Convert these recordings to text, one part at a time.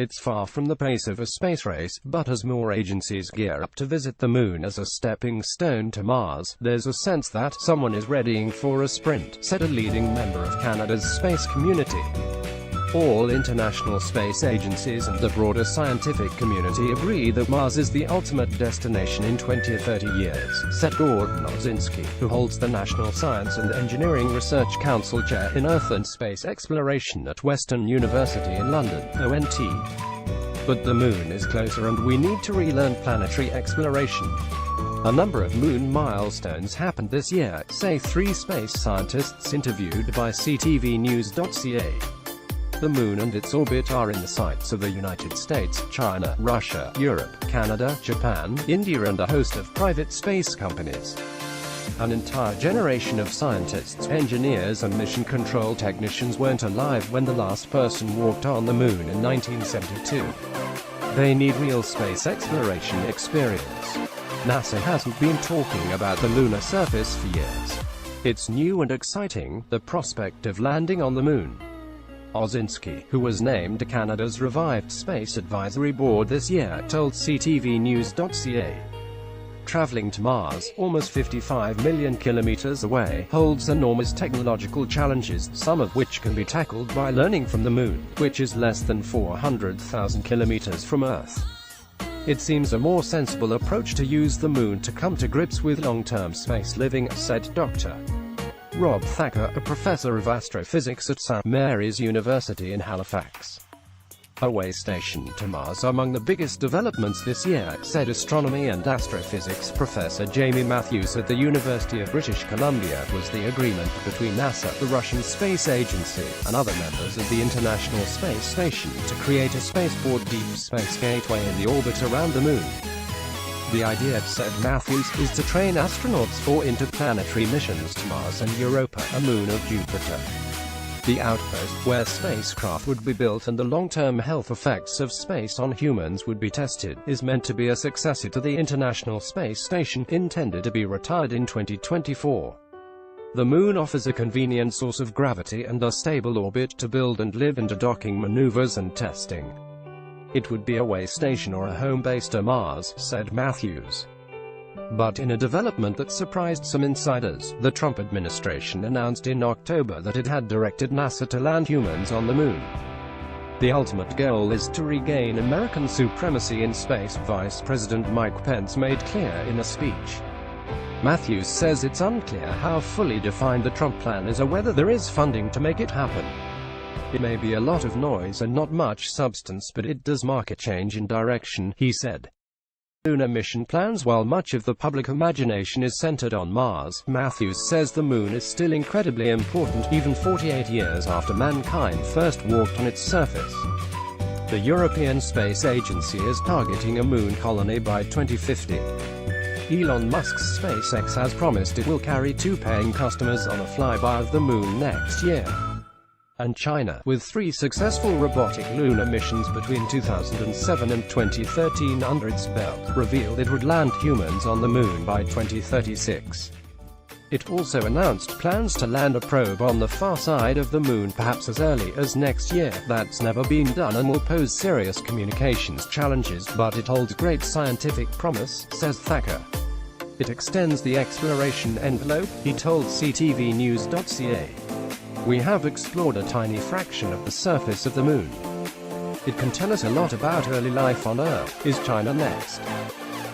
It's far from the pace of a space race, but as more agencies gear up to visit the moon as a stepping stone to Mars, there's a sense that someone is readying for a sprint, said a leading member of Canada's space community. All international space agencies and the broader scientific community agree that Mars is the ultimate destination in 20 or 30 years, said Gordon Osinski, who holds the National Science and Engineering Research Council Chair in Earth and Space Exploration at Western University in London, ONT. But the moon is closer and we need to relearn planetary exploration. A number of moon milestones happened this year, say 3 space scientists interviewed by ctvnews.ca. The moon and its orbit are in the sights of the United States, China, Russia, Europe, Canada, Japan, India and a host of private space companies. An entire generation of scientists, engineers and mission control technicians weren't alive when the last person walked on the moon in 1972. They need real space exploration experience. NASA hasn't been talking about the lunar surface for years. It's new and exciting, the prospect of landing on the moon. Osinski, who was named Canada's revived Space Advisory Board this year, told ctvnews.ca. Traveling to Mars, almost 55 million kilometers away, holds enormous technological challenges, some of which can be tackled by learning from the moon, which is less than 400,000 kilometers from Earth. It seems a more sensible approach to use the moon to come to grips with long-term space living, said Dr. Rob Thacker, a professor of astrophysics at St. Mary's University in Halifax. A way station to Mars among the biggest developments this year, said astronomy and astrophysics professor Jamie Matthews at the University of British Columbia, was the agreement between NASA, the Russian Space Agency, and other members of the International Space Station to create a spaceport deep space gateway in the orbit around the moon. The idea, said Matthews, is to train astronauts for interplanetary missions to Mars and Europa, a moon of Jupiter. The outpost, where spacecraft would be built and the long-term health effects of space on humans would be tested, is meant to be a successor to the International Space Station, intended to be retired in 2024. The moon offers a convenient source of gravity and a stable orbit to build and live into docking maneuvers and testing. It would be a way station or a home base to Mars, said Matthews. But in a development that surprised some insiders, the Trump administration announced in October that it had directed NASA to land humans on the moon. The ultimate goal is to regain American supremacy in space, Vice President Mike Pence made clear in a speech. Matthews says it's unclear how fully defined the Trump plan is or whether there is funding to make it happen. It may be a lot of noise and not much substance, but it does mark a change in direction, he said. Lunar mission plans. While much of the public imagination is centered on Mars, Matthews says the moon is still incredibly important, even 48 years after mankind first walked on its surface. The European Space Agency is targeting a moon colony by 2050. Elon Musk's SpaceX has promised it will carry 2 paying customers on a flyby of the moon next year. And China, with 3 successful robotic lunar missions between 2007 and 2013 under its belt, revealed it would land humans on the moon by 2036. It also announced plans to land a probe on the far side of the moon perhaps as early as next year. That's never been done and will pose serious communications challenges, but it holds great scientific promise, says Thacker. It extends the exploration envelope, he told ctvnews.ca. We have explored a tiny fraction of the surface of the moon. It can tell us a lot about early life on Earth. Is China next?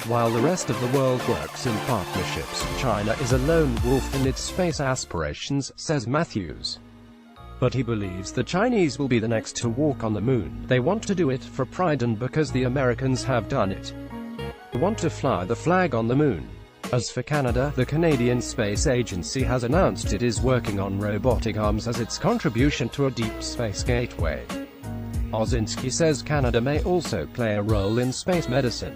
While the rest of the world works in partnerships, China is a lone wolf in its space aspirations, says Matthews. But he believes the Chinese will be the next to walk on the moon. They want to do it for pride and because the Americans have done it. They want to fly the flag on the moon. As for Canada, the Canadian Space Agency has announced it is working on robotic arms as its contribution to a deep space gateway. Osinski says Canada may also play a role in space medicine.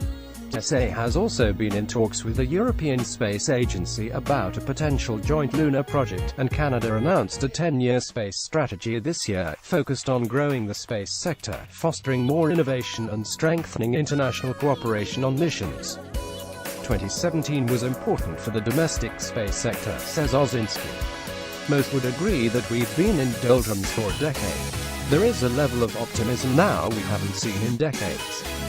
SA has also been in talks with the European Space Agency about a potential joint lunar project, and Canada announced a 10-year space strategy this year, focused on growing the space sector, fostering more innovation and strengthening international cooperation on missions. 2017 was important for the domestic space sector, says Osinski. Most would agree that we've been in doldrums for a decade. There is a level of optimism now we haven't seen in decades.